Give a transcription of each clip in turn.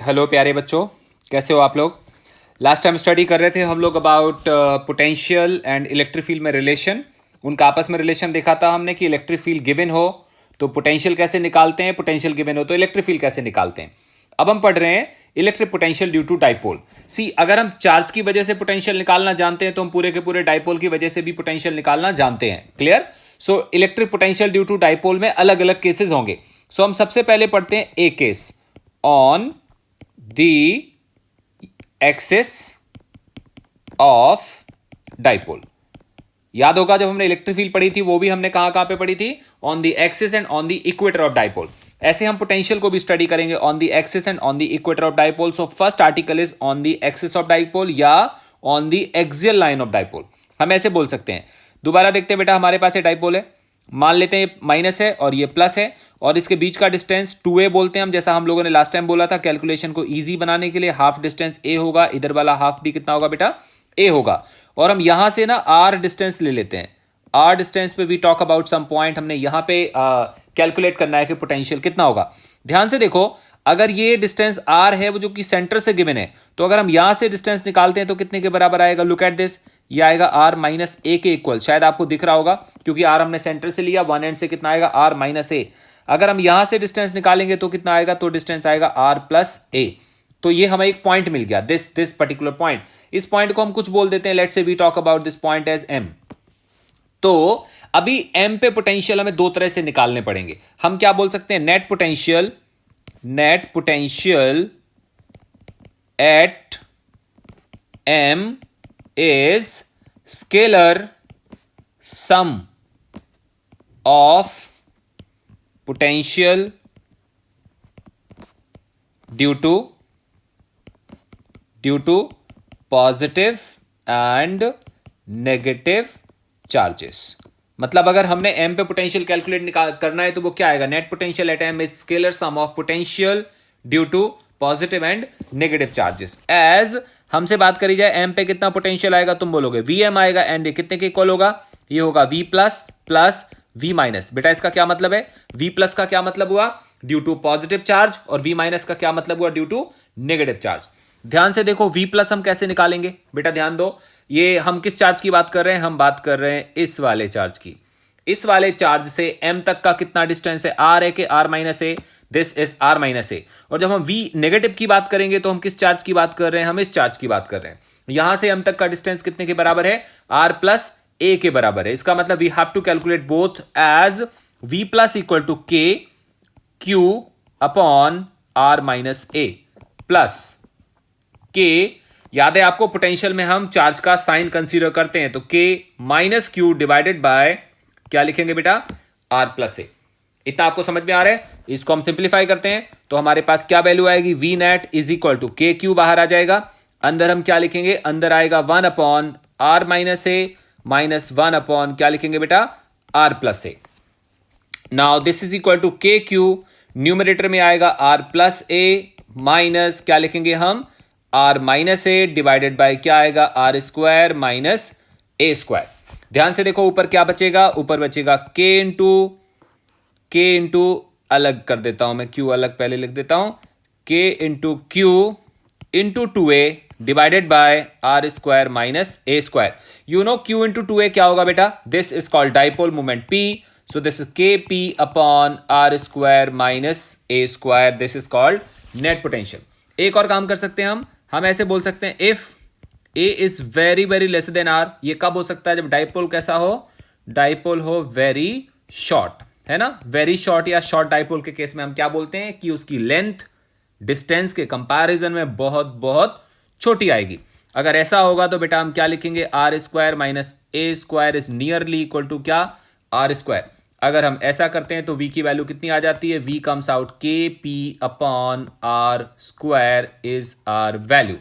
Hello प्यारे बच्चों, कैसे हो आप लोग। लास्ट टाइम स्टडी कर रहे थे हम लोग about potential and electric field में रिलेशन। उनका आपस में रिलेशन देखा था हमने कि इलेक्ट्रिक फील्ड गिवन हो तो पोटेंशियल कैसे निकालते हैं, पोटेंशियल गिवन हो तो इलेक्ट्रिक फील्ड कैसे निकालते हैं। अब हम पढ़ रहे हैं electric potential due to dipole. See, अगर हम चार्ज की वजह से पोटेंशियल निकालना जानते हैं तो हम पूरे के पूरे डाइपोल की वजह से भी पोटेंशियल निकालना जानते हैं। Clear. So electric potential due to dipole में अलग अलग केसेस होंगे। सो हम सबसे पहले पढ़ते हैं A case, on the axis of dipole। याद होगा जब हमने इलेक्ट्रिक फील्ड पढ़ी थी वो भी हमने कहां पे पढ़ी थी, on the axis and on the equator of dipole. ऐसे हम पोटेंशियल को भी स्टडी करेंगे on the axis and on the equator of dipole. So first article is on the axis of dipole या on the axial line of dipole, हम ऐसे बोल सकते हैं। दोबारा देखते हैं बेटा, हमारे पास ये डाइपोल है, मान लेते हैं ये माइनस है और ये प्लस है और इसके बीच का डिस्टेंस 2a बोलते हैं हम, जैसा हम लोगों ने लास्ट टाइम बोला था कैलकुलेशन को इजी बनाने के लिए। हाफ डिस्टेंस a होगा, इधर वाला हाफ भी कितना होगा बेटा, a होगा। और हम यहां से ना r डिस्टेंस ले लेते हैं। r डिस्टेंस पे we talk about some point, हमने यहां पे कैलकुलेट करना है कि पोटेंशियल कितना होगा। ध्यान से देखो, अगर ये डिस्टेंस r है वो जो कि सेंटर से गिवन है, तो अगर हम यहां से डिस्टेंस निकालते हैं तो कितने के बराबर आएगा। लुक एट दिस, ये आएगा r माइनस ए के इक्वल। शायद आपको दिख रहा होगा क्योंकि r हमने सेंटर से लिया, वन एंड से कितना आएगा r माइनस ए। अगर हम यहां से डिस्टेंस निकालेंगे तो कितना आएगा, तो डिस्टेंस आएगा r प्लस ए। तो ये हमें एक पॉइंट मिल गया, दिस पर्टिकुलर पॉइंट। इस पॉइंट को हम कुछ बोल देते हैं, let's say we talk about this point as m। तो अभी m पे पोटेंशियल हमें दो तरह से निकालने पड़ेंगे। हम क्या बोल सकते हैं, net potential at m is scalar sum of potential due to positive and negative charges। मतलब अगर हमने m पे पोटेंशियल कैलकुलेट करना है तो वो क्या आएगा, net potential at m is scalar sum of potential due to positive and negative charges. As हमसे बात करी जाए m पे कितना पोटेंशियल आएगा, तुम बोलोगे Vm आएगा एंड ये कितने के इक्वल होगा, ये होगा V plus plus V minus. बेटा इसका क्या मतलब है, V प्लस का क्या मतलब हुआ, ड्यू टू पॉजिटिव चार्ज, और V माइनस का क्या मतलब हुआ, ड्यू टू नेगेटिव चार्ज। ध्यान से देखो, V प्लस हम कैसे निकालेंगे बेटा, ध्यान दो। ये हम किस चार्ज की बात कर रहे हैं, हम बात कर रहे हैं इस वाले चार्ज की। इस वाले चार्ज से m तक का कितना डिस्टेंस है, r है कि r minus A, this is r minus A. और जब हम v नेगेटिव की बात करेंगे तो हम किस चार्ज की बात कर रहे हैं, हम इस चार्ज की बात कर रहे हैं। यहां से m तक का डिस्टेंस कितने के बराबर है, r प्लस a के बराबर है। इसका मतलब we have to calculate both as v plus equal to k q upon r minus a plus k। याद है आपको, पोटेंशियल में हम चार्ज का साइन कंसीडर करते हैं, तो k minus Q divided by क्या लिखेंगे बेटा, r प्लस ए। इतना आपको समझ में आ रहा है। इसको हम सिंप्लीफाई करते हैं तो हमारे पास क्या वैल्यू आएगी, v net is equal to के क्यू बाहर आ जाएगा। अंदर हम क्या लिखेंगे, अंदर आएगा 1 upon r minus a minus 1 upon क्या लिखेंगे बेटा, r plus a. Now this is equal to के क्यू, न्यूमरेटर में आएगा r प्लस ए माइनस क्या लिखेंगे हम, r minus a divided by क्या आएगा, आर स्क्वायर माइनस ए स्क्वायर। ध्यान से देखो, ऊपर क्या बचेगा, ऊपर बचेगा k इंटू अलग कर देता हूं मैं, q अलग पहले लिख देता हूं, k into q into 2a divided by r square minus A square. You know q into 2a क्या होगा बेटा, this is called dipole moment p, so this is k P upon are square minus A square, this is called net potential. एक और काम कर सकते हैं हम ऐसे बोल सकते हैं, if a is very very less than r। ये कब हो सकता है, जब डाइपोल कैसा हो, डाइपोल हो वेरी शॉर्ट, है ना। वेरी शॉर्ट या शॉर्ट डाइपोल के केस में हम क्या बोलते हैं कि उसकी लेंथ डिस्टेंस के कंपैरिजन में बहुत बहुत छोटी आएगी। अगर ऐसा होगा तो बेटा हम क्या लिखेंगे, R square minus A square is nearly equal to क्या, आर स्क्वायर। अगर हम ऐसा करते हैं तो v की वैल्यू कितनी आ जाती है, v comes out K P upon are square is our value.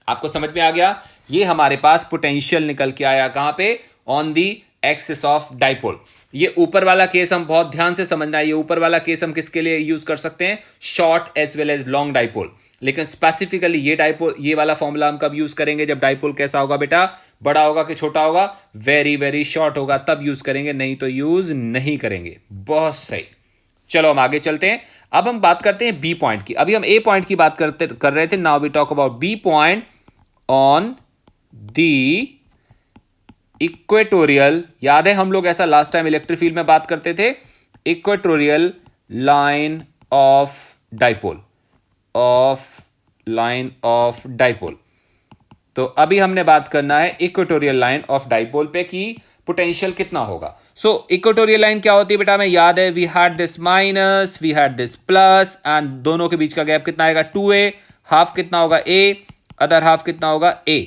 आपको समझ में आ गया, ये हमारे पास पोटेंशियल निकल के आया कहां पे, on the axis of dipole. ये ऊपर वाला केस हम बहुत ध्यान से समझना है, ये ऊपर वाला केस हम किसके लिए यूज कर सकते हैं, short as well as long dipole. लेकिन स्पेसिफिकली ये डाइपोल, ये वाला फॉर्मूला हम कब यूज करेंगे, जब डाइपोल कैसा होगा बेटा, बड़ा होगा कि छोटा होगा, वेरी वेरी शॉर्ट होगा, तब यूज करेंगे, नहीं तो यूज नहीं करेंगे। बहुत सही। चलो हम आगे चलते हैं। अब हम बात करते हैं बी पॉइंट की। अभी हम ए पॉइंट की बात कर रहे थे। Now we talk about B point on the equatorial. याद है हम लोग ऐसा लास्ट टाइम इलेक्ट्रिक फील्ड में बात करते थे, इक्वेटोरियल लाइन ऑफ डाइपोल, तो अभी हमने बात करना है इक्वेटोरियल लाइन ऑफ डाइपोल पे कि पोटेंशियल कितना होगा। सो इक्वेटोरियल लाइन क्या होती है बेटा, हमें याद है, we had this minus, we had this plus, and दोनों के बीच का गैप कितना आएगा 2a, हाफ कितना होगा a, अदर हाफ कितना होगा a।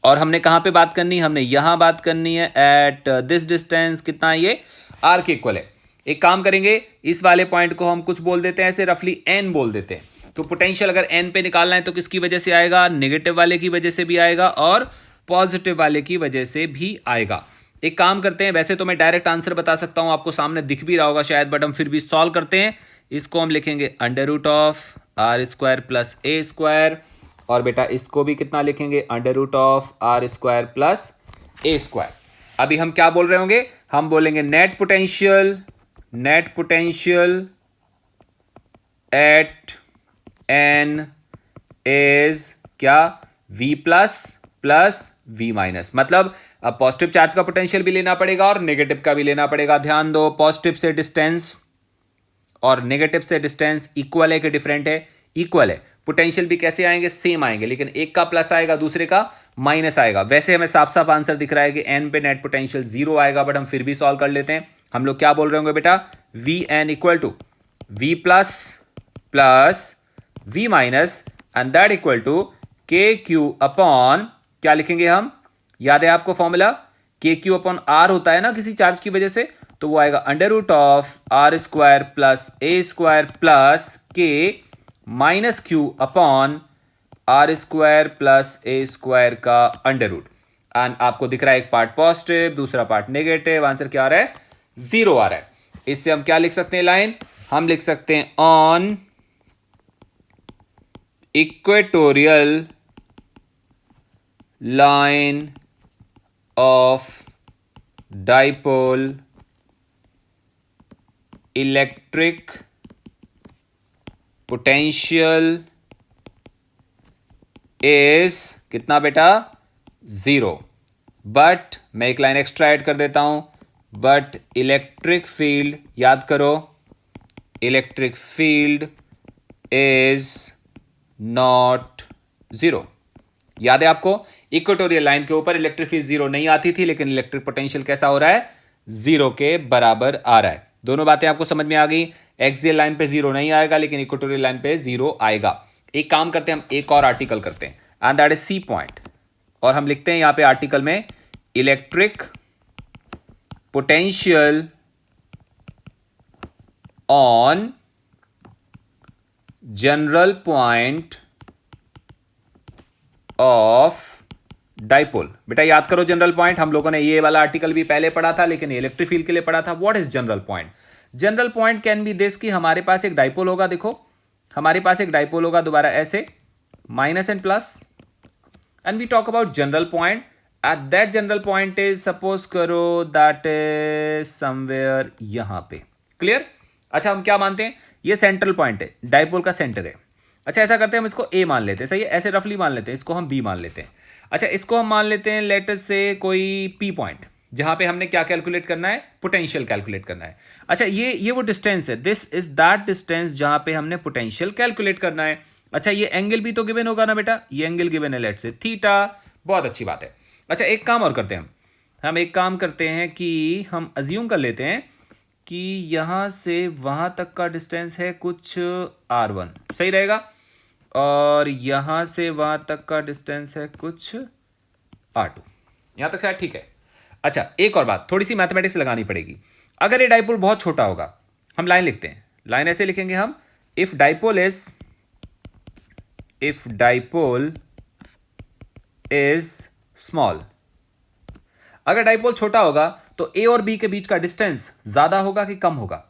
और हमने कहां पे बात करनी, हमने यहां बात करनी है एट दिस डिस्टेंस, कितना है ये, r के इक्वल है। एक काम करेंगे, इस वाले पॉइंट को हम कुछ बोल देते हैं ऐसे रफली n बोल देते हैं। तो पोटेंशियल अगर n पे निकालना है तो किसकी वजह से आएगा, नेगेटिव वाले की वजह से भी आएगा और पॉजिटिव वाले की वजह से भी आएगा। एक काम करते हैं, वैसे तो मैं डायरेक्ट आंसर बता सकता हूं, आपको सामने दिख भी रहा होगा शायद, बट हम फिर भी सॉल्व करते हैं। इसको हम लिखेंगे under root of are square plus a square, और बेटा इसको भी कितना लिखेंगे, under root of are square plus a square. अभी हम क्या बोल रहे होंगे, हम बोलेंगे net potential at N is क्या, v प्लस v माइनस। मतलब अब पॉजिटिव चार्ज का पोटेंशियल भी लेना पड़ेगा और नेगेटिव का भी लेना पड़ेगा। ध्यान दो, पॉजिटिव से डिस्टेंस और नेगेटिव से डिस्टेंस इक्वल है कि डिफरेंट है, इक्वल है। पोटेंशियल भी कैसे आएंगे, सेम आएंगे, लेकिन एक का प्लस आएगा दूसरे का माइनस आएगा। वैसे हमें साफ साफ आंसर दिख रहा है कि एन पे नेट पोटेंशियल 0 आएगा, बट हम फिर भी सॉल्व कर लेते हैं। हम लोग क्या बोल रहे होंगे बेटा, V N equal to V plus V minus, and that equal to के क्यू अपॉन, क्या लिखेंगे हम, याद है आपको फॉर्मूला, के क्यू अपॉन आर होता है ना किसी चार्ज की वजह से, तो वो आएगा under root of are square plus a square plus k minus q upon are square plus a square का अंडर रूट। एंड आपको दिख रहा है एक पार्ट पॉजिटिव, दूसरा पार्ट नेगेटिव, आंसर क्या आ रहा है, 0 आ रहा है। इससे हम क्या लिख सकते हैं लाइन, हम लिख सकते हैं on equatorial line of dipole electric potential is कितना बेटा, 0। बट मैं एक लाइन एक्स्ट्रा ऐड कर देता हूं, बट इलेक्ट्रिक फील्ड, याद करो, इलेक्ट्रिक फील्ड इज नॉट 0। याद है आपको, इक्वेटोरियल लाइन के ऊपर इलेक्ट्रिक फील्ड 0 नहीं आती थी, लेकिन इलेक्ट्रिक पोटेंशियल कैसा हो रहा है, 0 के बराबर आ रहा है। दोनों बातें आपको समझ में आ गई। एक्सियल लाइन पे 0 नहीं आएगा, लेकिन इक्वेटोरियल लाइन पे 0 आएगा। एक काम करते हैं, हम एक और आर्टिकल करते हैं, and that is C point, और हम लिखते हैं यहां पे आर्टिकल में electric potential on general point of dipole. बेटा याद करो जनरल पॉइंट, हम लोगों ने ये वाला आर्टिकल भी पहले पढ़ा था, लेकिन इलेक्ट्रिक फील्ड के लिए पढ़ा था। What is general point, general point can be this, कि हमारे पास एक डाइपोल होगा, देखो हमारे पास एक डाइपोल होगा, दोबारा ऐसे minus and plus, and we talk about general point. At that general point is, suppose करो दैट इज समवेयर यहां पे, क्लियर। अच्छा हम क्या मानते हैं, ये सेंट्रल पॉइंट है, डाइपोल का सेंटर है। अच्छा ऐसा करते हैं, हम इसको ए मान लेते हैं, सही है, ऐसे रफली मान लेते हैं, इसको हम बी मान लेते हैं। अच्छा इसको हम मान लेते हैं लेट अस से कोई पी पॉइंट, जहां पे हमने क्या कैलकुलेट करना है, पोटेंशियल कैलकुलेट करना है। अच्छा ये वो डिस्टेंस है, दिस इज दैट डिस्टेंस जहां पे हमने पोटेंशियल कैलकुलेट करना है। अच्छा ये एंगल भी तो गिवन होगा ना बेटा, ये एंगल गिवन है लेट से थीटा, बहुत अच्छी बात है। अच्छा एक काम और करते हैं, हम एक काम करते हैं कि हम अज्यूम कर लेते हैं कि यहां से वहां तक का डिस्टेंस है कुछ r1, सही रहेगा, और यहां से वहां तक का डिस्टेंस है कुछ r2, यहां तक शायद ठीक है। अच्छा एक और बात, थोड़ी सी मैथमेटिक्स लगानी पड़ेगी। अगर ये डाइपोल बहुत छोटा होगा, हम लाइन लिखते हैं, लाइन ऐसे लिखेंगे हम, इफ डाइपोल इज स्मॉल। अगर डाइपोल छोटा होगा तो ए और बी के बीच का डिस्टेंस ज्यादा होगा कि कम होगा,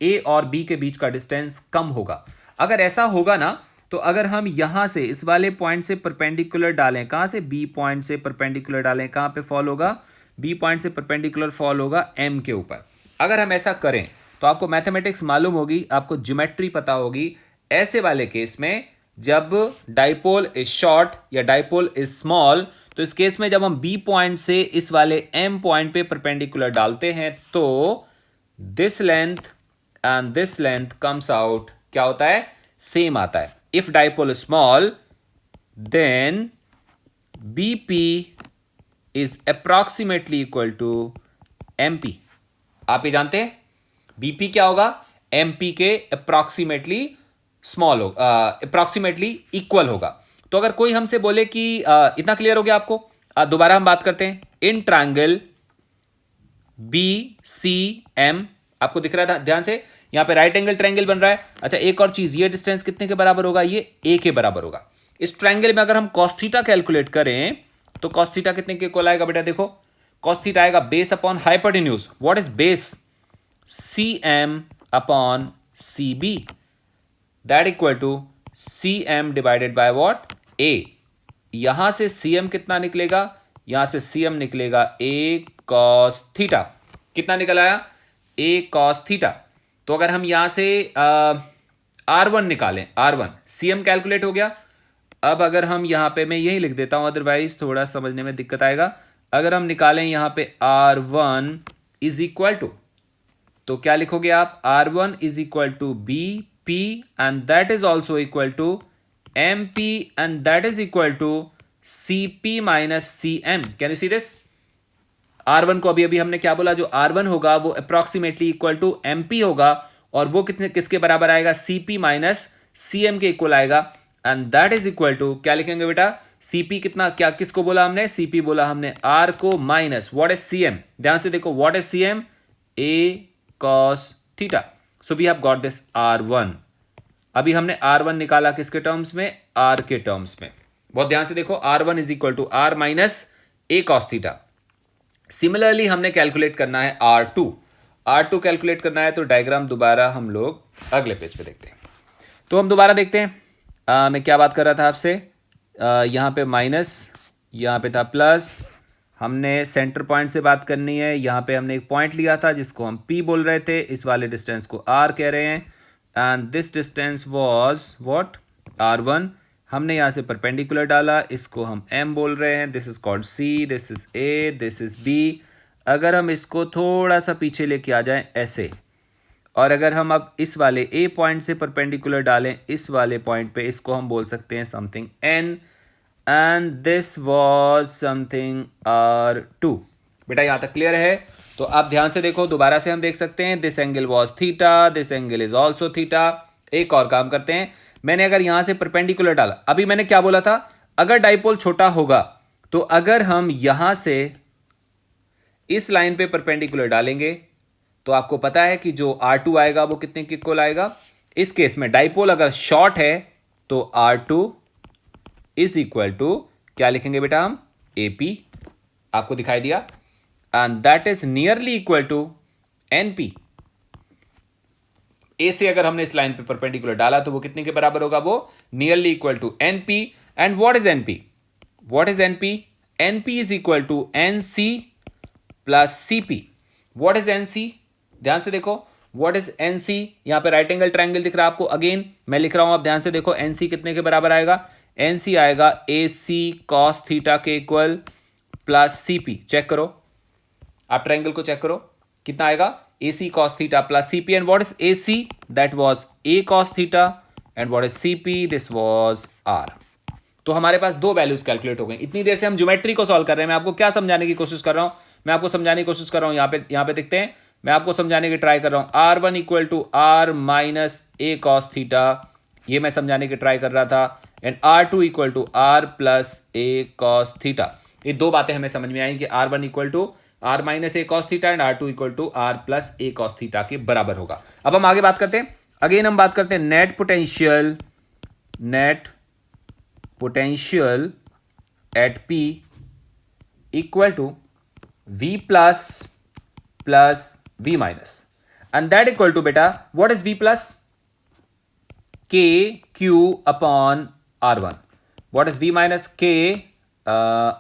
ए और बी के बीच का डिस्टेंस कम होगा। अगर ऐसा होगा ना, तो अगर हम यहां से इस वाले पॉइंट से परपेंडिकुलर डालें, कहां से, बी पॉइंट से परपेंडिकुलर डालें, कहां पे फॉल होगा, बी पॉइंट से परपेंडिकुलर फॉल होगा एम के ऊपर। अगर हम ऐसा करें तो आपको मैथमेटिक्स मालूम होगी, आपको ज्योमेट्री पता होगी। ऐसे वाले केस में जब डाइपोल इज शॉर्ट या डाइपोल इज स्मॉल, तो इस केस में जब हम बी पॉइंट से इस वाले एम पॉइंट पे परपेंडिकुलर डालते हैं तो this length and this length comes out, क्या होता है, सेम आता है। If dipole is small then BP is approximately equal to MP। आप ये जानते हैं BP क्या होगा, MP के अप्रोक्सीमेटली स्मॉल होगा, अप्रोक्सीमेटली इक्वल होगा। तो अगर कोई हमसे बोले कि इतना क्लियर हो गया आपको, दोबारा हम बात करते हैं। इन ट्रायंगल BCM, आपको दिख रहा था ध्यान से, यहां पे राइट एंगल ट्रायंगल बन रहा है। अच्छा एक और चीज, ये डिस्टेंस कितने के बराबर होगा, ये A के बराबर होगा। इस ट्रायंगल में अगर हम cos थीटा कैलकुलेट करें तो cos थीटा कितने के इक्वल आएगा बेटा, देखो cos थीटा आएगा base upon hypotenuse. What is base, CM upon CB, that equal to CM divided by what, A। यहां से CM कितना निकलेगा, यहां से CM निकलेगा A cos थीटा। कितना निकल आया, A cos थीटा। तो अगर हम यहां से R1 निकालें, R1 CM कैलकुलेट हो गया। अब अगर हम यहां पे, मैं यही लिख देता हूं अदरवाइज थोड़ा समझने में दिक्कत आएगा। अगर हम निकालें यहां पे R1 इज इक्वल टू, तो क्या लिखोगे आप, R1 is equal to BP and that is also equal to MP and that is equal to CP minus CM। Can you see this, R1 को अभी अभी हमने क्या बोला, जो R1 होगा वो अप्रोक्सीमेटली इक्वल टू MP होगा, और वो कितने किसके बराबर आएगा, CP माइनस CM के इक्वल आएगा। And that is equal to, क्या लिखेंगे बेटा, CP कितना, क्या किसको बोला हमने, CP बोला हमने R को, माइनस व्हाट इज CM, ध्यान से देखो what is CM, A cos theta. So we have got this R1। अभी हमने R1 निकाला किसके टर्म्स में, R के टर्म्स में। बहुत ध्यान से देखो, R1 is equal to R minus A cos theta. Similarly हमने कैलकुलेट करना है R2। R2 कैलकुलेट करना है तो डायग्राम दोबारा हम लोग अगले पेज पे देखते हैं। तो हम दोबारा देखते हैं, मैं क्या बात कर रहा था आपसे, यहाँ पे माइनस, यहाँ पे था प्लस। हमने सेंटर पॉइंट से बात करनी है। यहाँ पे हमने एक पॉइंट लिया था जिसको हम P बोल रहे थे, इस वाले डिस्टेंस को R कह रहे हैं, and this distance was what, R1। हमने यहाँ से परपेंडिकुलर डाला, इसको हम M बोल रहे हैं। This is called C, this is A, this is B। अगर हम इसको थोड़ा सा पीछे लेके आ जाएं ऐसे, और अगर हम अब इस वाले A पॉइंट से परपेंडिकुलर डालें इस वाले पॉइंट पे, इसको हम बोल सकते हैं something N, and this was something R2। बेटा यहाँ तक क्लियर है? तो आप ध्यान से देखो, दोबारा से हम देख सकते हैं, this angle was theta, this angle is also theta. एक और काम करते हैं, मैंने अगर यहां से परपेंडिकुलर डाला, अभी मैंने क्या बोला था, अगर डाइपोल छोटा होगा तो अगर हम यहां से इस लाइन पे परपेंडिकुलर डालेंगे तो आपको पता है कि जो R2 आएगा वो कितने के इक्वल आएगा। इस केस में डाइपोल अगर शॉर्ट है तो R2 इज इक्वल टू, क्या लिखेंगे बेटा हम, AP। आपको दिखाई दिया, and that is nearly equal to NP। A से अगर हमने इस लाइन पे परपेंडिकुलर डाला तो वो कितने के बराबर होगा, वो nearly equal to NP। And what is NP, what is NP, NP is equal to NC plus CP। What is NC, ध्यान से देखो, व्हाट इज NC, यहां पे राइट एंगल ट्रायंगल दिख रहा है आपको, अगेन मैं लिख रहा हूं, आप ध्यान से देखो, NC कितने के बराबर आएगा, NC आएगा AC cos थीटा के इक्वल प्लस CP। चेक करो, आप ट्रायंगल को चेक करो, कितना आएगा, AC cos theta plus CP। And what is AC, that was A cos theta, and what is CP, this was R। तो हमारे पास दो वैल्यूज कैलकुलेट हो गई। इतनी देर से हम ज्योमेट्री को सॉल्व कर रहे हैं, मैं आपको क्या समझाने की कोशिश कर रहा हूं, मैं आपको समझाने की कोशिश कर रहा हूं, यहाँ पे देखते हैं, मैं आपको समझाने की ट्राई कर रहा हूं, R1 equal to R minus A cos theta, ये मैं समझाने की ट्राई कर रहा था, and R2 equal to R plus A cos theta. ये दो बातें हमें समझ में आई कि R1 equal to R minus A cos theta and R2 equal to R plus A cos theta के बराबर होगा। अब हम आगे बात करते हैं, अगेन हम बात करते हैं net potential, net potential at P equal to V plus plus V minus, and that equal to, बेटा what is V plus, K Q upon R1। What is V minus, K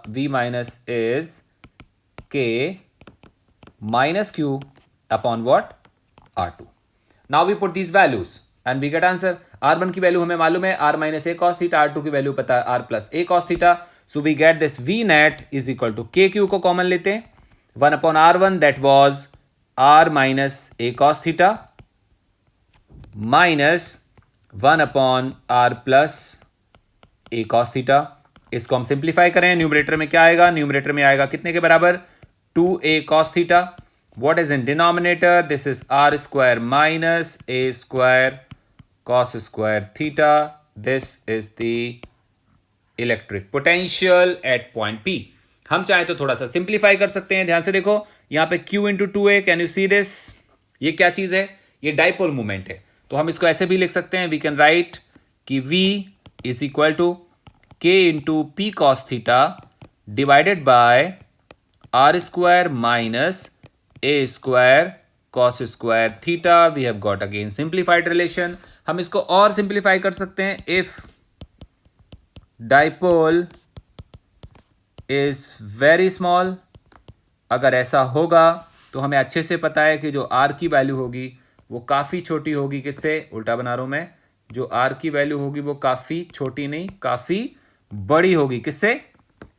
V minus is K minus Q upon what, R2। Now we put these values and we get answer. R1 की value हमें मालूम है r minus ए cos theta, R2 की value पता है r plus A cos theta. So we get this V net is equal to के q को common लेते हैं, 1/r1 that was r minus A cos theta minus 1/r plus A cos theta. इसको हम simplify करें, numerator में क्या आएगा, न्यूमरेटर में आएगा कितने के बराबर, 2a cos theta. What is in denominator, this is r square minus a square cos square theta. This is the electric potential at point P। हम चाहें तो थोड़ा सा सिंप्लीफाई कर सकते हैं, ध्यान से देखो यहां पे q into 2a, can you see this, ये क्या चीज है, ये डाइपोल मूवमेंट है। तो हम इसको ऐसे भी लिख सकते हैं, वी कैन राइट कि v is equal to k into P cos theta divided by r square minus a square cos square theta. We have got again simplified relation. हम इसको और सिंप्लीफाई कर सकते हैं, if dipole is very small, अगर ऐसा होगा तो हमें अच्छे से पता है कि जो r की वैल्यू होगी वो काफ़ी छोटी होगी, किससे, उल्टा बना रहा हूं मैं, जो r की वैल्यू होगी वो काफ़ी छोटी नहीं काफ़ी बड़ी होगी, किससे,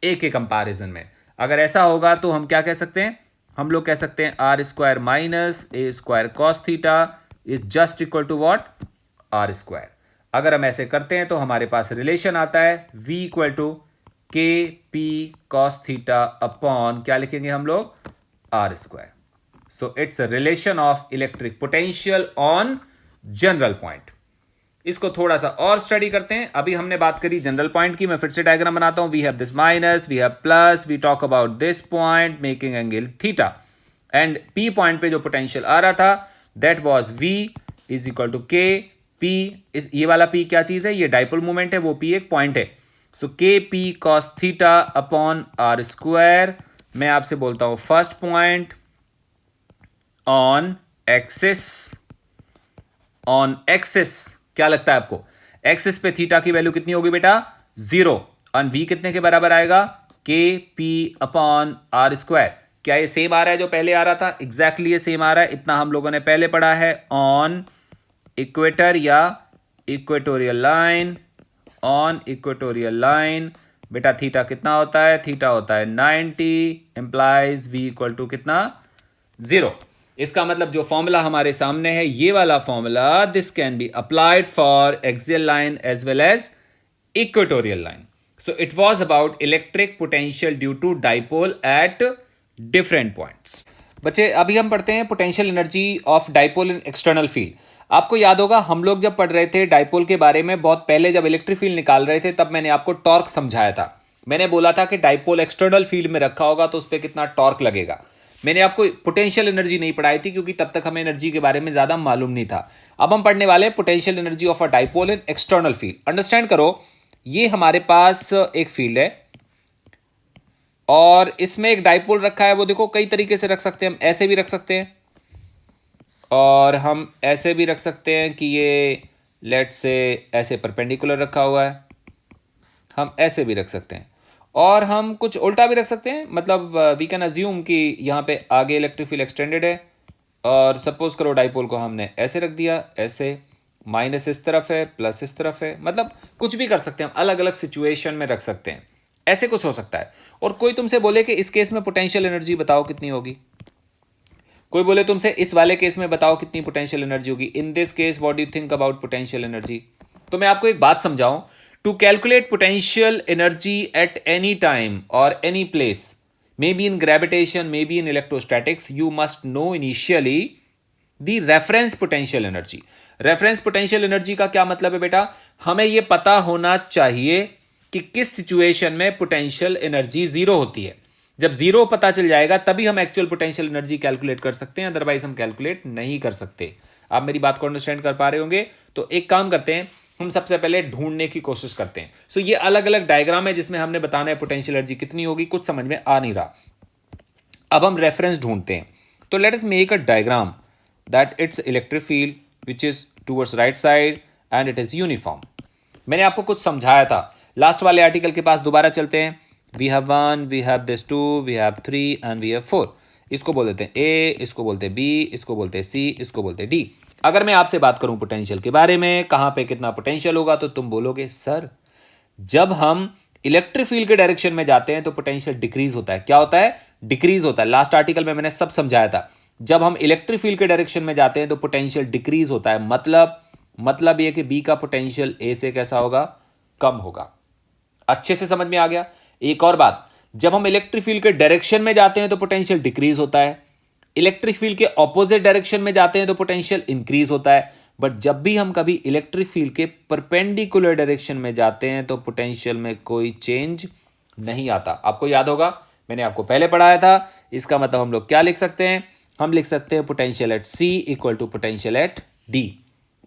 a के कंपैरिजन में। अगर ऐसा होगा तो हम क्या कह सकते हैं, हम लोग कह सकते हैं r square minus A square cos theta is just equal to what, r square. अगर हम ऐसे करते हैं तो हमारे पास रिलेशन आता है v equal to k P cos theta upon क्या लिखेंगे हम लोग, r square. So it's a relation of electric potential on general point. इसको थोड़ा सा और स्टडी करते हैं। अभी हमने बात करी जनरल पॉइंट की, मैं फिर से डायग्राम बनाता हूं। We have this minus, we have plus, we talk about this point making angle theta, and P point पे जो पोटेंशियल आ रहा था that was v is equal to k P. इस ये वाला p क्या चीज है, ये डाइपोल मूवमेंट है, वो p एक पॉइंट है। सो के P cos theta upon r square. मैं आपसे बोलता हूं first point on axis, on axis क्या लगता है आपको, एक्सिस पे थीटा की वैल्यू कितनी होगी बेटा, 0, और v कितने के बराबर आएगा, के पी अपॉन आर स्क्वायर। क्या ये सेम आ रहा है जो पहले आ रहा था, एग्जैक्टली ये सेम आ रहा है, इतना हम लोगों ने पहले पढ़ा है। ऑन इक्वेटर या equatorial line, on equatorial line बेटा थीटा कितना होता है, थीटा होता है 90, इंप्लाइज v इक्वल टू कितना, 0। इसका मतलब जो फॉर्मूला हमारे सामने है ये वाला formula, this can be applied for axial line as well as equatorial line. So it was about electric potential due to dipole at different points. बच्चे अभी हम पढ़ते हैं potential energy of dipole in external field. आपको याद होगा हम लोग जब पढ़ रहे थे डाइपोल के बारे में बहुत पहले, जब इलेक्ट्रिक फील्ड निकाल रहे थे, तब मैंने आपको टॉर्क समझाया था। मैंने बोला था कि डाइपोल एक्सटर्नल फील्ड में रखा होगा तो उस पर कितना टॉर्क लगेगा। मैंने आपको पोटेंशियल एनर्जी नहीं पढ़ाई थी क्योंकि तब तक हमें एनर्जी के बारे में ज्यादा मालूम नहीं था। अब हम पढ़ने वाले हैं potential energy of a dipole in external field. Understand करो, ये हमारे पास एक फील्ड है और इसमें एक डाइपोल रखा है। वो देखो कई तरीके से रख सकते हैं, हम ऐसे भी रख सकते हैं और हम ऐसे भी रख सकते हैं कि ये लेट्स से ऐसे परपेंडिकुलर रखा हुआ है, हम ऐसे भी रख सकते हैं और हम कुछ उल्टा भी रख सकते हैं। मतलब वी कैन अज्यूम कि यहाँ पे आगे इलेक्ट्रिक फील्ड एक्सटेंडेड है और सपोज करो डाइपोल को हमने ऐसे रख दिया, ऐसे माइनस इस तरफ है प्लस इस तरफ है, मतलब कुछ भी कर सकते हैं, हम अलग अलग सिचुएशन में रख सकते हैं, ऐसे कुछ हो सकता है। और कोई तुमसे बोले कि इस केस में पोटेंशियल एनर्जी बताओ कितनी होगी, कोई बोले तुमसे इस वाले केस में बताओ कितनी पोटेंशियल एनर्जी होगी, in this case what do you think about potential energy. तो मैं आपको एक बात समझाऊं, to calculate potential energy at any time or any place, maybe in gravitation, maybe in electrostatics, you must know initially the reference potential energy. reference potential energy का क्या मतलब है बेटा, हमें यह पता होना चाहिए कि किस सिचुएशन में पोटेंशियल एनर्जी जीरो होती है। जब जीरो पता चल जाएगा तभी हम एक्चुअल पोटेंशियल एनर्जी कैलकुलेट कर सकते हैं, अदरवाइज हम कैलकुलेट नहीं कर सकते। आप मेरी बात को अंडरस्टैंड कर पा रहे होंगे। तो एक काम करते हैं, हम सबसे पहले ढूंढने की कोशिश करते हैं। सो ये अलग अलग डायग्राम है जिसमें हमने बताना है पोटेंशियल एनर्जी कितनी होगी, कुछ समझ में आ नहीं रहा। अब हम रेफरेंस ढूंढते हैं, तो let us make a diagram that it's electric field which is towards right side and it is uniform. मैंने आपको कुछ समझाया था, लास्ट वाले आर्टिकल के पास दोबारा चलते हैं। We have 1, we have this 2, we have 3 and we have 4। इसको बोल देते हैं ए, इसको बोलते हैं बी, इसको बोलते हैं सी, इसको बोलते हैं डी। अगर मैं आपसे बात करूं पोटेंशियल के बारे में, कहां पे कितना पोटेंशियल होगा, तो तुम बोलोगे सर जब हम इलेक्ट्रिक फील्ड के डायरेक्शन में जाते हैं तो पोटेंशियल डिक्रीज होता है। क्या होता है? डिक्रीज होता है। लास्ट आर्टिकल में मैंने सब समझाया था। जब हम इलेक्ट्रिक फील्ड के डायरेक्शन में जाते हैं तो पोटेंशियल डिक्रीज होता है। मतलब ये कि बी का पोटेंशियल ए से कैसा होगा? कम होगा। अच्छे से समझ में आ गया? एक और बात, जब हम इलेक्ट्रिक फील्ड के डायरेक्शन में जाते हैं तो पोटेंशियल डिक्रीज होता है। इलेक्ट्रिक फील्ड के ऑपोजिट डायरेक्शन में जाते हैं तो पोटेंशियल इंक्रीज होता है। बट जब भी हम कभी इलेक्ट्रिक फील्ड के परपेंडिकुलर डायरेक्शन में जाते हैं तो पोटेंशियल में कोई चेंज नहीं आता। आपको याद होगा, मैंने आपको पहले पढ़ाया था। इसका मतलब हम लोग क्या लिख सकते हैं? हम लिख सकते हैं potential at C equal to potential at D.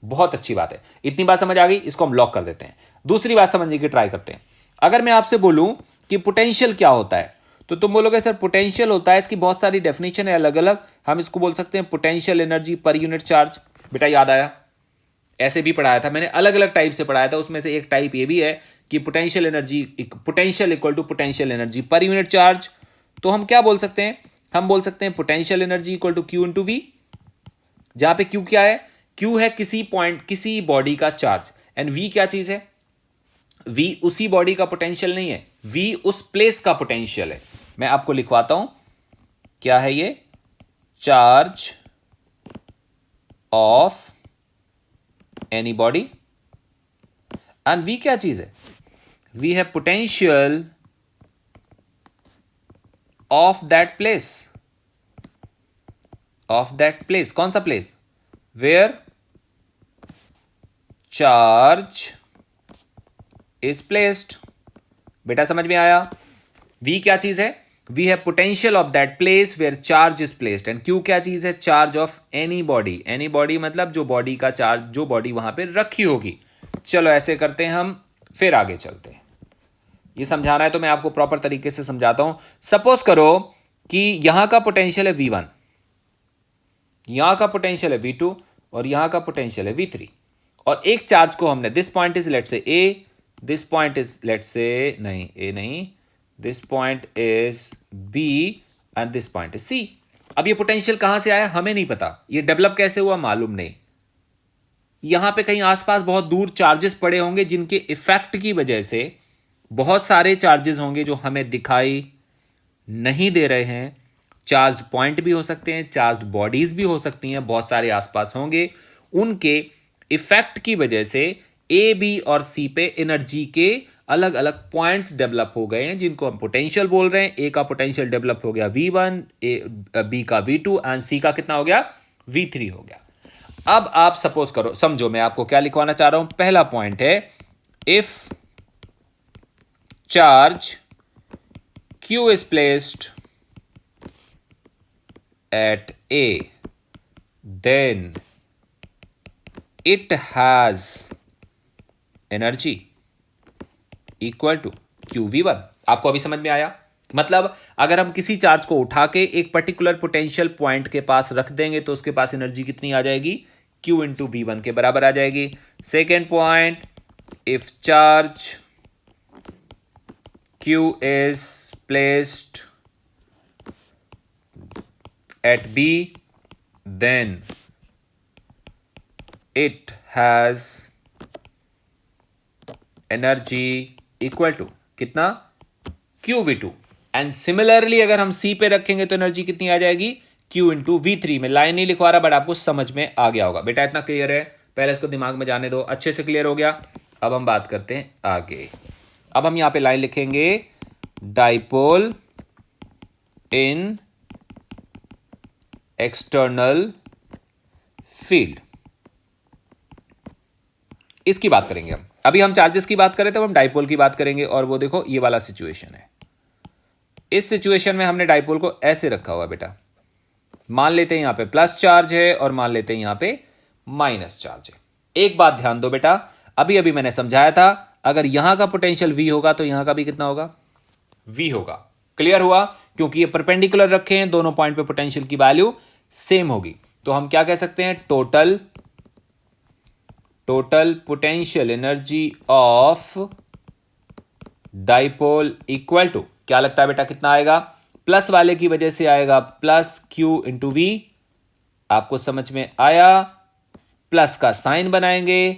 बहुत अच्छी बात है। इतनी बात समझ आ गई, इसको हम लॉक कर देते हैं। दूसरी बात समझने की ट्राई करते हैं। अगर मैं आपसे बोलूं कि पोटेंशियल क्या होता है तो तुम बोलोगे सर पोटेंशियल होता है, इसकी बहुत सारी डेफिनेशन है अलग अलग। हम इसको बोल सकते हैं potential energy per unit charge. बेटा याद आया? ऐसे भी पढ़ाया था मैंने, अलग अलग टाइप से पढ़ाया था। उसमें से एक टाइप ये भी है कि potential energy potential equal to potential energy per unit charge. तो हम क्या बोल सकते हैं? हम बोल सकते हैं potential energy equal to q into V, जहां पे क्यू क्या है? क्यू है किसी पॉइंट, किसी बॉडी का चार्ज, एंड वी क्या चीज है? वी उसी बॉडी का पोटेंशियल नहीं है, वी उस प्लेस का पोटेंशियल है। मैं आपको लिखवाता हूं, क्या है ये? Charge of any body. And V क्या चीज है? वी है potential of that place. Of that place, कौन सा place? Where charge is placed. बेटा समझ में आया? V क्या चीज है? V है potential of that place where charge is placed. And Q क्या चीज है? Charge of any body. Any body मतलब जो बॉडी का चार्ज, जो बॉडी वहां पे रखी होगी। चलो ऐसे करते हैं हम, फिर आगे चलते हैं। ये समझाना है तो मैं आपको प्रॉपर तरीके से समझाता हूं। सपोज करो कि यहां का पोटेंशियल है V1, यहां का पोटेंशियल है V2 और यहां का पोटेंशियल है V3। और एक चार्ज को हमने, this point is let's say A, this point is let's say नहीं A नहीं, this point is B and this point is C। अब ये पोटेंशियल कहां से आया हमें नहीं पता, ये डेवलप कैसे हुआ मालूम नहीं। यहां पे कहीं आसपास बहुत दूर चार्जेस पड़े होंगे जिनके इफेक्ट की वजह से बहुत सारे चार्जेस होंगे जो हमें दिखाई नहीं दे रहे हैं। चार्ज पॉइंट भी हो सकते हैं, चार्ज बॉडीज भी हो सकती हैं, बहुत सारे आसपास होंगे। उनके इफेक्ट की वजह से ए, बी और सी पे एनर्जी के अलग अलग पॉइंट्स डेवलप हो गए हैं जिनको हम पोटेंशियल बोल रहे हैं। ए का पोटेंशियल डेवलप हो गया V1, बी का V2 एंड सी का कितना हो गया? V3 हो गया। अब आप सपोज करो, समझो मैं आपको क्या लिखवाना चाह रहा हूं। पहला पॉइंट है if charge Q is placed at A, then it has energy equal to QV1। आपको अभी समझ में आया? मतलब अगर हम किसी चार्ज को उठा के एक पर्टिकुलर पोटेंशियल पॉइंट के पास रख देंगे तो उसके पास एनर्जी कितनी आ जाएगी? Q इंटू V1 के बराबर आ जाएगी। Second point, if charge Q is placed at B, then it has energy equal to कितना? QV2। एंड सिमिलरली अगर हम C पे रखेंगे तो एनर्जी कितनी आ जाएगी? Q into V3। में लाइन नहीं लिखवा रहा बट आपको समझ में आ गया होगा। बेटा इतना क्लियर है? पहले इसको दिमाग में जाने दो। अच्छे से क्लियर हो गया? अब हम बात करते हैं आगे। अब हम यहां पे लाइन लिखेंगे, डाइपोल इन एक्सटर्नल फील्ड। इसकी बात करेंगे हम। अभी हम चार्जेस की बात करें तो हम डाइपोल की बात करेंगे। और वो देखो ये वाला सिचुएशन है। इस सिचुएशन में हमने डाइपोल को ऐसे रखा हुआ। बेटा मान लेते हैं यहां पे प्लस चार्ज है और मान लेते हैं यहां पे माइनस चार्ज है। एक बात ध्यान दो बेटा, अभी अभी मैंने समझाया था अगर यहां का पोटेंशियल V होगा तो यहां का भी कितना होगा? V होगा। क्लियर हुआ? क्योंकि ये परपेंडिकुलर रखे हैं, दोनों पॉइंट पे पोटेंशियल की वैल्यू सेम होगी। तो हम क्या कह सकते हैं? Total potential energy of dipole equal to, क्या लगता है बेटा कितना आएगा? प्लस वाले की वजह से आएगा प्लस Q इंटू V। आपको समझ में आया? प्लस का साइन बनाएंगे,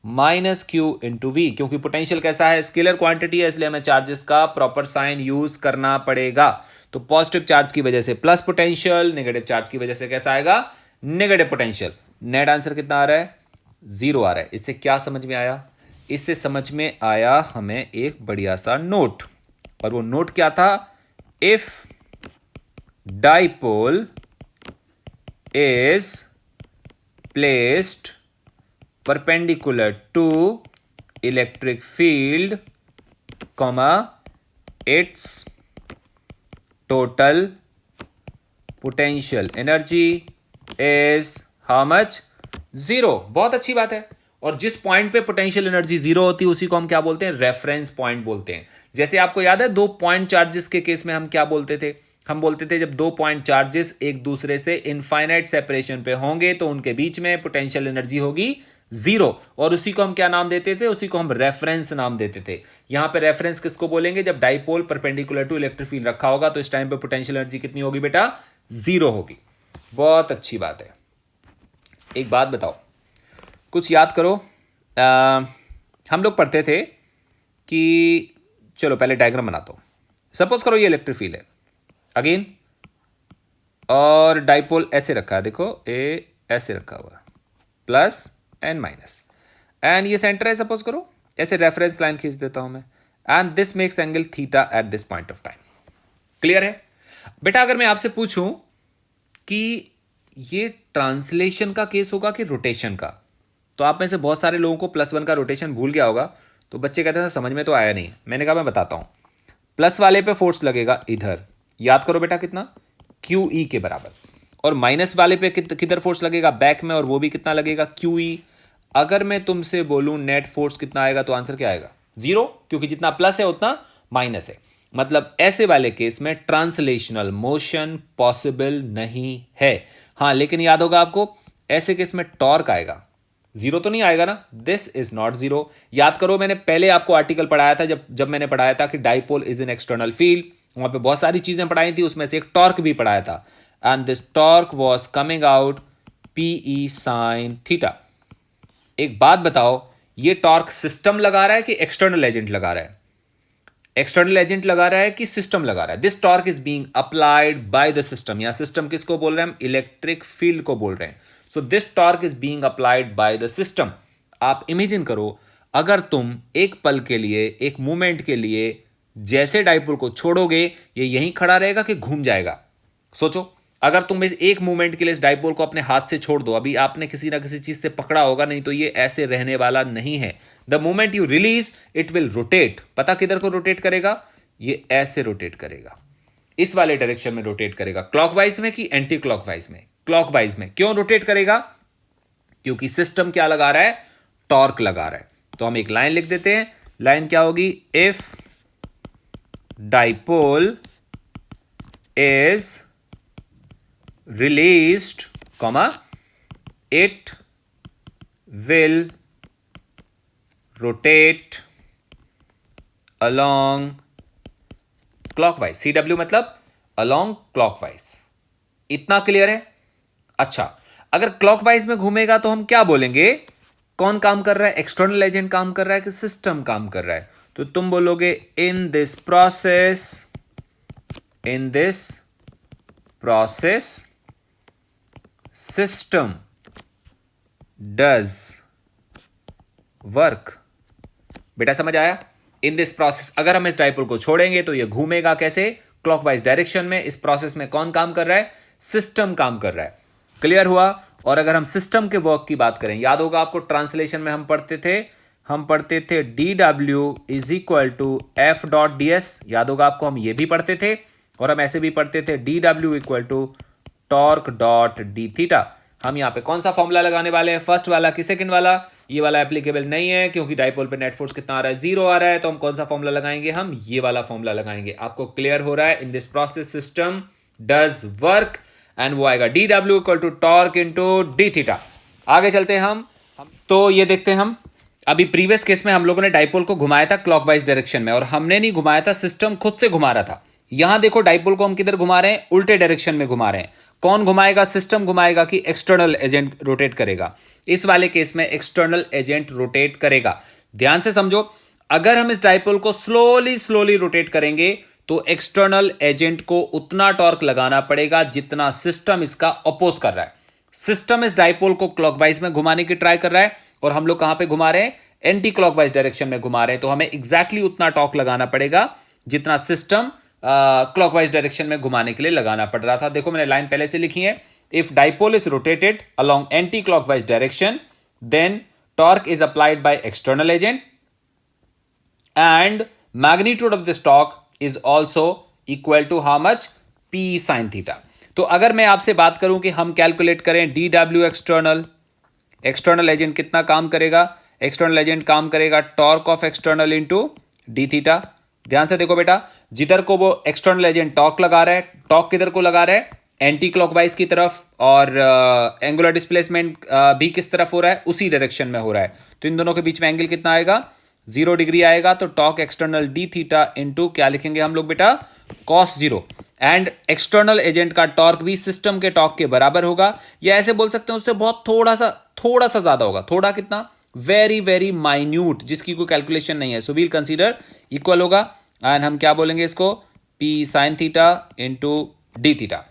माइनस क्यू इंटू वी, क्योंकि पोटेंशियल कैसा है, स्केलर क्वांटिटी है, इसलिए हमें चार्जेस का प्रॉपर साइन यूज करना पड़ेगा। तो पॉजिटिव चार्ज की वजह से प्लस पोटेंशियल, नेगेटिव चार्ज की वजह से कैसा आएगा, नेगेटिव पोटेंशियल। नेट आंसर कितना आ रहा है, 0 आ रहा है। इससे क्या समझ में आया, इससे समझ में आया हमें एक बढ़िया सा नोट, और वो नोट क्या था, if dipole is placed perpendicular to electric field, comma, its total potential energy is how much, 0। बहुत अच्छी बात है। और जिस पॉइंट पे पोटेंशियल एनर्जी 0 होती है उसी को हम क्या बोलते हैं, रेफरेंस पॉइंट बोलते हैं। जैसे आपको याद है 2 पॉइंट चार्जेस के केस में हम क्या बोलते थे, हम बोलते थे जब 2 पॉइंट चार्जेस एक दूसरे से इनफाइनाइट सेपरेशन पे होंगे तो उनके बीच में पोटेंशियल एनर्जी होगी 0, और उसी को हम क्या नाम देते थे, उसी को हम रेफरेंस नाम देते थे। यहां पे रेफरेंस किसको बोलेंगे, जब dipole perpendicular to electric field रखा होगा तो इस टाइम पे पोटेंशियल एनर्जी कितनी होगी बेटा, 0 होगी। बहुत अच्छी बात है। एक बात बताओ, कुछ याद करो, हम लोग पढ़ते थे कि, चलो पहले डायग्राम बनाता हूं। सपोज करो ये इलेक्ट्रिक फील्ड है अगेन, और डाइपोल ऐसे रखा है, देखो ए ऐसे रखा हुआ, प्लस एंड माइनस, एंड ये सेंटर है, सपोज करो ऐसे रेफरेंस लाइन खींच देता हूं मैं, and this makes angle theta at this point of time. Clear है बेटा? अगर मैं आपसे पूछूं कि ये ट्रांसलेशन का केस होगा कि रोटेशन का, तो आप में से बहुत सारे लोगों को +1 का रोटेशन भूल गया होगा, तो बच्चे कहते हैं समझ में तो आया नहीं। मैंने कहा मैं बताता हूं। प्लस वाले पे फोर्स लगेगा इधर, याद करो बेटा कितना, QE के बराबर, और माइनस वाले पे किधर फोर्स लगेगा, बैक में, और वो भी कितना लगेगा, QE। अगर मैं तुमसे बोलूं नेट फोर्स कितना आएगा, तो आंसर क्या आएगा, 0, क्योंकि जितना प्लस है उतना माइनस है। मतलब ऐसे वाले केस में ट्रांसलेशनल मोशन पॉसिबल नहीं है। हाँ, लेकिन याद होगा आपको, ऐसे केस में टॉर्क आएगा, 0 तो नहीं आएगा ना, दिस इज नॉट 0। याद करो मैंने पहले आपको आर्टिकल पढ़ाया था, जब मैंने पढ़ाया था कि dipole is an external field, वहां पे बहुत सारी चीजें पढ़ाई थी, उसमें से एक टॉर्क भी पढ़ाया था, and this torque was coming out PE sin theta. एक बात बताओ, ये टॉर्क सिस्टम लगा रहा है कि एक्सटर्नल एजेंट लगा रहा है, एक्सटर्नल एजेंट लगा रहा है कि सिस्टम लगा रहा है? This torque is being applied by the system. या सिस्टम किसको बोल रहे हैं हम, इलेक्ट्रिक फील्ड को बोल रहे हैं। So this torque is being applied by the system. आप इमेजिन करो, अगर तुम एक पल के लिए, एक मोमेंट के लिए जैसे डाइपोल को छोड़ोगे, ये यहीं खड़ा रहेगा कि घूम जाएगा? सोचो, अगर तुम इस एक मूवमेंट के लिए इस डाइपोल को अपने हाथ से छोड़ दो, अभी आपने किसी ना किसी चीज से पकड़ा होगा, नहीं तो ये ऐसे रहने वाला नहीं है। The moment you release it will rotate. पता किधर को रोटेट करेगा, ये ऐसे रोटेट करेगा, इस वाले डायरेक्शन में रोटेट करेगा। क्लॉकवाइज में कि एंटी क्लॉकवाइज में? क्लॉकवाइज में। क्यों रोटेट करेगा? क्योंकि सिस्टम क्या लगा रहा है, टॉर्क लगा रहा है। तो हम एक लाइन लिख देते हैं, लाइन क्या होगी, if dipole is released, comma, it will rotate along clockwise। CW मतलब along clockwise। इतना क्लियर है? अच्छा, अगर क्लॉकवाइज में घूमेगा तो हम क्या बोलेंगे, कौन काम कर रहा है, एक्सटर्नल एजेंट काम कर रहा है कि सिस्टम काम कर रहा है? तो तुम बोलोगे इन this process system does work. बेटा समझ आया? इन दिस प्रोसेस, अगर हम इस डाइपोल को छोड़ेंगे तो ये घूमेगा कैसे, क्लॉकवाइज डायरेक्शन में। इस प्रोसेस में कौन काम कर रहा है, सिस्टम काम कर रहा है। क्लियर हुआ? और अगर हम सिस्टम के वर्क की बात करें, याद होगा आपको ट्रांसलेशन में हम पढ़ते थे DW is equal to F.ds। याद होगा आपको, हम ये भी पढ़ते थे, और हम ऐसे भी पढ़ते थे DW equal to torque dot d theta. हम यहाँ पे कौन सा फॉर्मूला लगाने वाले हैं, फर्स्ट वाला कि सेकंड वाला? ये वाला एप्लीकेबल नहीं है, क्योंकि डाइपोल पे नेट फोर्स कितना आ रहा है, 0 आ रहा है। तो हम कौन सा फॉर्मूला लगाएंगे, हम ये वाला फॉर्मूला लगाएंगे। आपको क्लियर हो रहा है? In this process system does work, and वो आएगा DW equal to torque into d theta. आगे चलते हैं हम। तो ये देखते हैं हम, अभी प्रीवियस केस में हम लोगों ने डाइपोल को घुमाया था क्लॉकवाइज डायरेक्शन में, और हमने नहीं घुमाया था, सिस्टम खुद से घुमा रहा था। यहां देखो डाइपोल को हम किधर घुमा रहे हैं, उल्टे डायरेक्शन में घुमा रहे हैं। कौन घुमाएगा? सिस्टम घुमाएगा कि एक्सटर्नल एजेंट रोटेट करेगा? इस वाले केस में एक्सटर्नल एजेंट रोटेट करेगा। ध्यान से समझो, अगर हम इस डाइपोल को स्लोली स्लोली रोटेट करेंगे तो एक्सटर्नल एजेंट को उतना टॉर्क लगाना पड़ेगा जितना सिस्टम इसका अपोज कर रहा है। सिस्टम इस डाइपोल को क्लॉकवाइज में घुमाने की ट्राई कर रहा है और हम लोग कहां पे घुमा रहे हैं? एंटी क्लॉकवाइज डायरेक्शन में घुमा रहे हैं। तो हमें एग्जैक्टली उतना टॉर्क लगाना पड़ेगा जितना सिस्टम क्लॉकवाइज डायरेक्शन में घुमाने के लिए लगाना पड़ रहा था। देखो मैंने लाइन पहले से लिखी है, if dipole is rotated along anti clockwise direction then torque is applied by external agent and magnitude of this torque is also equal to how much? P sin theta। तो अगर मैं आपसे बात करूं कि हम कैलकुलेट करें dw एक्सटर्नल, एक्सटर्नल एजेंट कितना काम करेगा? एक्सटर्नल एजेंट काम करेगा torque of external into d theta. ध्यान से देखो बेटा, जिधर को वो एक्सटर्नल एजेंट टॉर्क लगा रहा है, टॉर्क किधर को लगा रहा है? एंटी क्लॉकवाइज की तरफ, और एंगुलर डिस्प्लेसमेंट भी किस तरफ हो रहा है? उसी डायरेक्शन में हो रहा है। तो इन दोनों के बीच में एंगल कितना आएगा? 0 डिग्री आएगा। तो torque external D theta into क्या लिखेंगे हम लोग बेटा? कॉस 0। एंड एक्सटर्नल एजेंट का टॉर्क भी सिस्टम के टॉर्क के बराबर होगा, या ऐसे बोल सकते हैं उससे बहुत थोड़ा सा ज्यादा होगा। थोड़ा कितना? वेरी वेरी माइन्यूट, जिसकी कोई कैलकुलेशन नहीं है। सो वील कंसीडर इक्वल होगा, एंड हम क्या बोलेंगे इसको? P sign theta into d theta.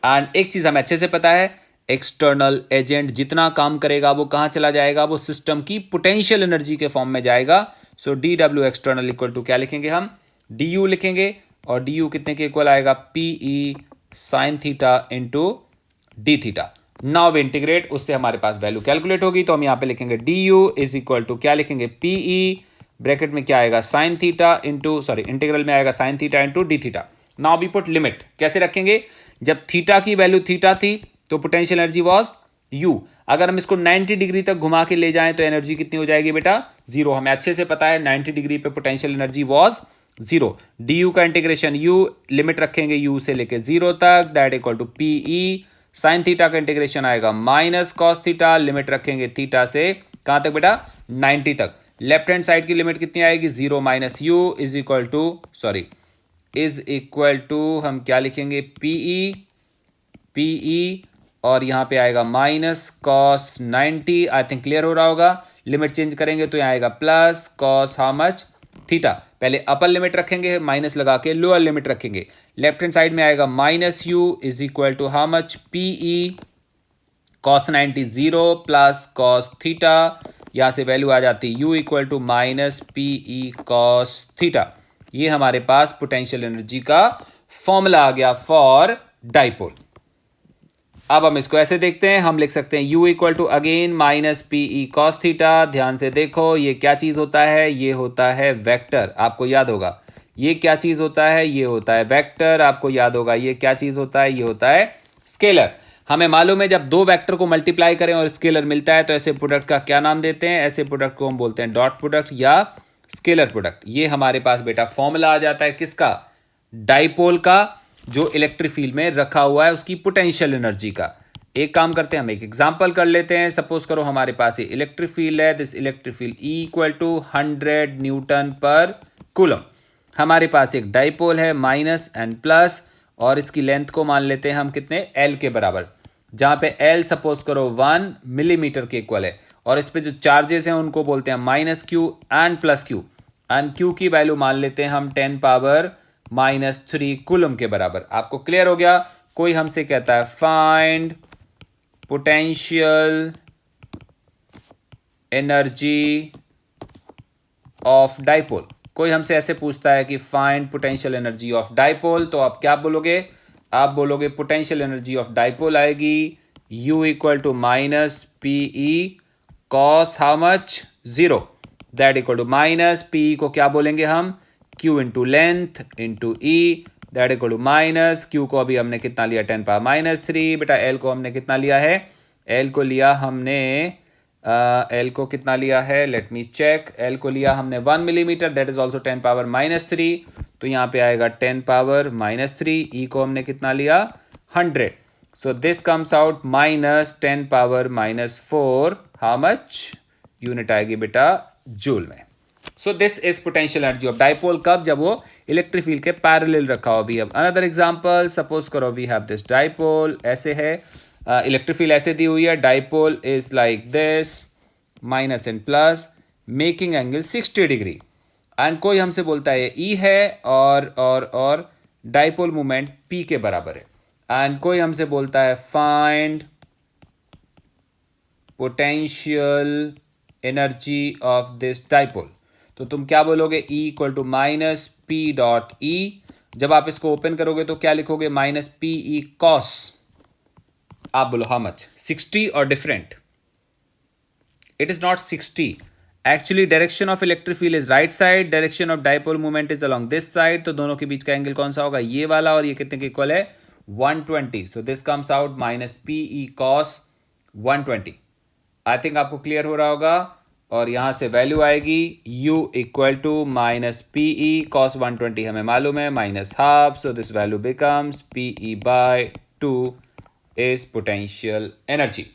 And एक चीज हमें अच्छे से पता है, एक्सटर्नल एजेंट जितना काम करेगा वो कहां चला जाएगा? वो सिस्टम की पोटेंशियल एनर्जी के फॉर्म में जाएगा। सो डी डब्ल्यू एक्सटर्नल इक्वल टू क्या लिखेंगे हम? डी यू लिखेंगे, और डी यू कितने के इक्वल आएगा? P E sine theta into d theta. Now integrate, उससे हमारे पास वैल्यू कैलकुलेट होगी। तो हम यहाँ पे लिखेंगे d U is equal to क्या लिखेंगे? पी ई ब्रैकेट में क्या आएगा? Sine theta into, sorry integral में आएगा sine theta into d theta. Now we put limit. कैसे रखेंगे? जब थीटा की वैल्यू थीटा थी तो पोटेंशियल एनर्जी वॉज यू। अगर हम इसको 90 डिग्री तक घुमा के ले जाएं तो एनर्जी कितनी हो जाएगी बेटा? 0। हमें अच्छे से पता है 90 डिग्री पे potential energy was 0। D U का इंटीग्रेशन, यू लिमिट रखेंगे यू से लेके 0 तक, that equal to P E sine theta का इंटीग्रेशन आएगा माइनस कॉस थीटा, लिमिट रखेंगे थीटा से कहां तक बेटा? 90 तक। लेफ्ट हैंड साइड की लिमिट कितनी आएगी? 0 minus U is equal to, sorry is equal to हम क्या लिखेंगे? पीई, और यहाँ पे आएगा माइनस कॉस 90। आई थिंक क्लियर हो रहा होगा। लिमिट चेंज करेंगे तो यहाँ आएगा plus cos how much? Theta. पहले अपर लिमिट रखेंगे माइनस लगा के, लोअर लिमिट रखेंगे। लेफ्ट हैंड साइड में आएगा minus U is equal to how much? PE cos 90 0 plus cos theta. यहाँ से वैल्यू आ जाती है U equal to minus PE cos theta. ये हमारे पास पोटेंशियल एनर्जी का फॉर्मूला आ गया फॉर डाइपोल। अब हम इसको ऐसे देखते हैं, हम लिख सकते हैं u equal to again minus P E cos theta. ध्यान से देखो, ये क्या चीज होता है? ये होता है वेक्टर। आपको याद होगा ये क्या चीज होता है? ये होता है वेक्टर। आपको याद होगा ये क्या चीज होता है? ये होता है स्केलर। हमें मालूम है जब दो वेक्टर को मल्टीप्लाई करें और स्केलर मिलता है तो ऐसे प्रोडक्ट का क्या नाम देते हैं? ऐसे प्रोडक्ट को हम बोलते हैं डॉट प्रोडक्ट या स्केलर प्रोडक्ट। ये हमारे पास बेटा फॉर्मूला आ जाता है किसका? डाइपोल का, जो इलेक्ट्रिक फील्ड में रखा हुआ है उसकी पोटेंशियल एनर्जी का। एक काम करते हैं, हम एक एग्जांपल कर लेते हैं। सपोज करो हमारे पास ये इलेक्ट्रिक फील्ड है, this electric field E equal to 100 newton per coulomb. हमारे पास एक डाइपोल है माइनस एंड प्लस, और इसकी लेंथ को मान लेते हैं हम कितने? एल के बराबर, जहां पे एल सपोज करो 1 मिलीमीटर के इक्वल है, और इस पे जो चार्जेस हैं उनको बोलते हैं minus Q and plus Q. And Q की वैल्यू मान लेते हैं हम 10 पावर -3 कूलम के बराबर। आपको क्लियर हो गया? कोई हमसे कहता है find potential energy of dipole. कोई हमसे ऐसे पूछता है कि find potential energy of dipole, तो आप क्या बोलोगे? आप बोलोगे पोटेंशियल एनर्जी ऑफ डाइपोल आएगी u equal to minus P E cos how much? 0, that equal to minus P को क्या बोलेंगे हम? q into length into E, that equal to minus q को अभी हमने कितना लिया? 10 पावर -3। बेटा l को हमने कितना लिया है? l को लिया हमने l को कितना लिया है? Let me check. l को लिया हमने 1 millimetre, that is also 10 power -3। तो यहाँ पे आएगा 10 पावर -3। e को हमने कितना लिया? 100। So this comes out minus 10 power -4। How much? Unit आएगी बेटा जूल में। So this is potential energy of dipole. कब? जब वो इलेक्ट्रिक फील्ड के पैरेलल रखा हो. We have another example. Suppose करो वी हैव दिस डाइपोल. ऐसे है, इलेक्ट्रिक फील्ड ऐसे दी हुई है. Dipole is like this, minus and plus, making angle 60 degree. And कोई हमसे बोलता है ई है और डाइपोल मोमेंट पी के बराबर है. एंड कोई हमसे बोलता है find potential energy of this dipole. तो तुम क्या बोलोगे? E equal to minus P dot E. जब आप इसको ओपन करोगे तो क्या लिखोगे? Minus P E cos. आप बोलो हाउ मच? 60 और different? It is not 60. Actually direction of electric field is right side, direction of dipole movement is along this side. तो दोनों के बीच का एंगल कौन सा होगा? ये वाला. और ये कितने के इक्वल है? 120. So this comes out minus P E cos 120. I think आपको क्लियर हो रहा होगा. और यहां से वैल्यू आएगी u equal to minus P E cos 120 हमें मालूम है, minus half. So this value becomes p e by 2 is potential energy.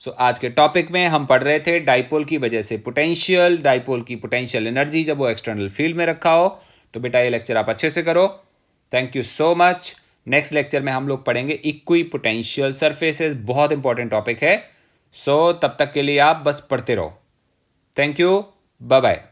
So आज के टॉपिक में हम पढ़ रहे थे डाइपोल की वजह से पोटेंशियल, डाइपोल की पोटेंशियल एनर्जी जब वो एक्सटर्नल फील्ड में रखा हो. तो बेटा ये लेक्चर आप अच्छे से करो. Thank you so much. Next lecture में हम लोग पढ़ेंगे इक्वी पोटेंशियल सरफेसेस. बहुत इंपॉर्टेंट टॉपिक है. सो तब तक के लिए आप बस पढ़ते रहो. Thank you. Bye bye.